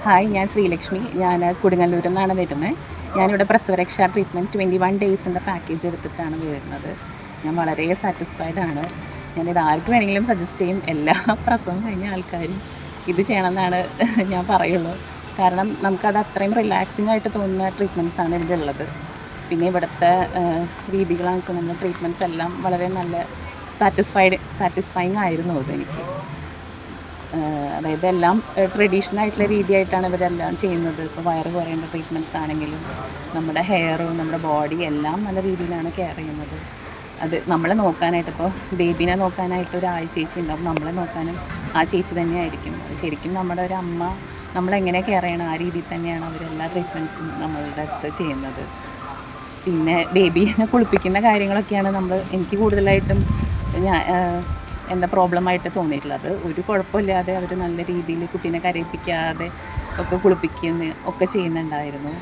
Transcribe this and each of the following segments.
Hi, ഞാൻ ശ്രീലക്ഷ്മി. ഞാൻ കൊടുങ്ങല്ലൂരിൽ നിന്നാണ് വരുന്നത്. ഞാനിവിടെ പ്രസവരക്ഷാ ട്രീറ്റ്മെൻറ്റ് 21 ഡേയ്സിൻ്റെ പാക്കേജ് എടുത്തിട്ടാണ് വരുന്നത്. ഞാൻ വളരെ സാറ്റിസ്ഫൈഡ് ആണ്. ഞാനിത് ആർക്ക് വേണമെങ്കിലും സജസ്റ്റ് ചെയ്യും. എല്ലാ പ്രസവം കഴിഞ്ഞ ആൾക്കാരും ഇത് ചെയ്യണമെന്നാണ് ഞാൻ പറയുള്ളൂ. കാരണം നമുക്കത് അത്രയും റിലാക്സിങ് ആയിട്ട് തോന്നുന്ന ട്രീറ്റ്മെൻറ്റ്സാണ് ഇതിൻ്റെ ഉള്ളത്. പിന്നെ ഇവിടുത്തെ രീതികളാണെന്ന് വെച്ചാൽ നമ്മുടെ ട്രീറ്റ്മെൻറ്റ്സ് എല്ലാം വളരെ നല്ല സാറ്റിസ്ഫൈങ് ആയിരുന്നു എനിക്ക്. അതായത് എല്ലാം ട്രഡീഷണൽ ആയിട്ടുള്ള രീതിയായിട്ടാണ് ഇവരെല്ലാം ചെയ്യുന്നത്. ഇപ്പോൾ വയറ് കുറയേണ്ട ട്രീറ്റ്മെൻറ്റ്സ് ആണെങ്കിലും നമ്മുടെ ഹെയറും നമ്മുടെ ബോഡി എല്ലാം നല്ല രീതിയിലാണ് കെയർ ചെയ്യുന്നത്. അത് നമ്മളെ നോക്കാനായിട്ട്, ഇപ്പോൾ ബേബീനെ നോക്കാനായിട്ട് ഒരു ചേച്ചി ഉണ്ടാവും, നമ്മളെ നോക്കാനും ആ ചേച്ചി തന്നെയായിരിക്കും. അത് ശരിക്കും നമ്മുടെ ഒരു അമ്മ നമ്മളെങ്ങനെ കെയർ ചെയ്യണം ആ രീതിയിൽ തന്നെയാണ് അവരെല്ലാ ട്രീറ്റ്മെൻറ്റ്സും നമ്മളുടെ അടുത്ത് ചെയ്യുന്നത്. പിന്നെ ബേബീനെ കുളിപ്പിക്കുന്ന കാര്യങ്ങളൊക്കെയാണ് എനിക്ക് കൂടുതലായിട്ടും എന്താ പ്രോബ്ലമായിട്ട് തോന്നിയിട്ടുള്ളത്. ഒരു കുഴപ്പമില്ലാതെ അവർ നല്ല രീതിയിൽ കുട്ടീനെ കരയിപ്പിക്കാതെ ഒക്കെ ഒക്കെ ചെയ്യുന്നുണ്ടായിരുന്നു.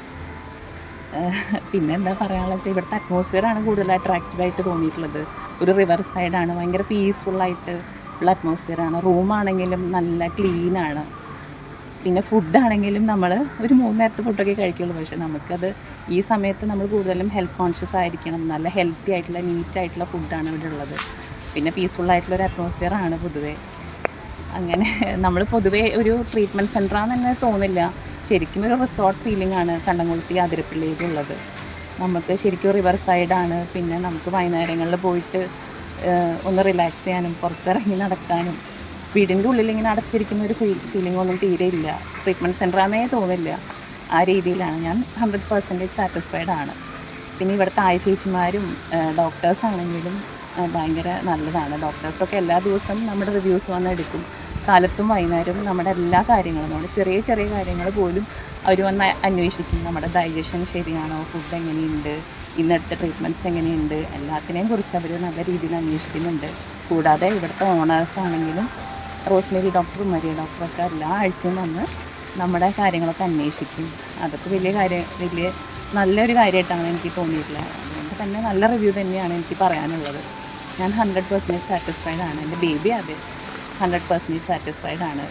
പിന്നെ എന്താ പറയാനുള്ള വെച്ചാൽ ഇവിടുത്തെ അറ്റ്മോസ്ഫിയറാണ് കൂടുതൽ അട്രാക്റ്റീവായിട്ട് തോന്നിയിട്ടുള്ളത്. ഒരു റിവർ സൈഡാണ്, ഭയങ്കര പീസ്ഫുള്ളായിട്ട് ഉള്ള അറ്റ്മോസ്ഫിയറാണ്. റൂമാണെങ്കിലും നല്ല ക്ലീനാണ്. പിന്നെ ഫുഡാണെങ്കിലും നമ്മൾ ഒരു 3 നേരത്തെ ഫുഡൊക്കെ കഴിക്കുള്ളൂ. പക്ഷേ നമുക്കത് ഈ സമയത്ത് നമ്മൾ കൂടുതലും ഹെൽത്ത് കോൺഷ്യസ് ആയിരിക്കണം. നല്ല ഹെൽത്തി ആയിട്ടുള്ള നീറ്റായിട്ടുള്ള ഫുഡാണ് ഇവിടെ ഉള്ളത്. പിന്നെ പീസ്ഫുള്ളായിട്ടുള്ളൊരു അറ്റ്മോസ്ഫിയറാണ് പൊതുവേ. അങ്ങനെ നമ്മൾ പൊതുവേ ഒരു ട്രീറ്റ്മെൻറ്റ് സെൻ്ററാണെന്ന് തന്നെ തോന്നില്ല. ശരിക്കും ഒരു റിസോർട്ട് ഫീലിംഗ് ആണ് കണ്ടംകുളത്തി അതിരപ്പള്ളിയിലുള്ളത്. നമുക്ക് ശരിക്കും റിവർ സൈഡാണ്. പിന്നെ നമുക്ക് വൈകുന്നേരങ്ങളിൽ പോയിട്ട് ഒന്ന് റിലാക്സ് ചെയ്യാനും പുറത്തിറങ്ങി നടക്കാനും, വീടിൻ്റെ ഉള്ളിൽ ഇങ്ങനെ അടച്ചിരിക്കുന്ന ഒരു ഫീലിംഗ് ഒന്നും തീരെ ഇല്ല. ട്രീറ്റ്മെൻറ്റ് സെൻ്ററാണെന്നേ തോന്നില്ല. ആ രീതിയിലാണ് ഞാൻ 100% സാറ്റിസ്ഫൈഡ് ആണ്. പിന്നെ ഇവിടുത്തെ ചേച്ചിമാരും ഡോക്ടേഴ്സാണെങ്കിലും ഭയങ്കര നല്ലതാണ്. ഡോക്ടേഴ്സൊക്കെ എല്ലാ ദിവസവും നമ്മുടെ റിവ്യൂസ് വന്നെടുക്കും. കാലത്തും വൈകുന്നേരവും നമ്മുടെ എല്ലാ കാര്യങ്ങളും, നമ്മുടെ ചെറിയ ചെറിയ കാര്യങ്ങൾ പോലും അവർ വന്ന് അന്വേഷിക്കും. നമ്മുടെ ഡൈജഷൻ ശരിയാണോ, ഫുഡ് എങ്ങനെയുണ്ട്, ഇന്നത്തെ ട്രീറ്റ്മെൻറ്റ്സ് എങ്ങനെയുണ്ട്, എല്ലാത്തിനെയും കുറിച്ച് അവർ നല്ല രീതിയിൽ അന്വേഷിക്കുന്നുണ്ട്. കൂടാതെ ഇവിടുത്തെ ഓണേഴ്സ് ആണെങ്കിലും റോസ്മേരി ഡോക്ടർ, മരിയ ഡോക്ടറൊക്കെ എല്ലാ ആഴ്ചയും വന്ന് നമ്മുടെ കാര്യങ്ങളൊക്കെ അന്വേഷിക്കും. അതൊക്കെ വലിയ നല്ലൊരു കാര്യമായിട്ടാണ് എനിക്ക് തോന്നിയിട്ടുള്ളത്. അതുകൊണ്ട് തന്നെ നല്ല റിവ്യൂ തന്നെയാണ് എനിക്ക് പറയാനുള്ളത്. ഞാൻ 100% സാറ്റിസ്ഫൈഡ് ആണ്. എൻ്റെ ബേബി 100% സാറ്റിസ്ഫൈഡ് ആണ്.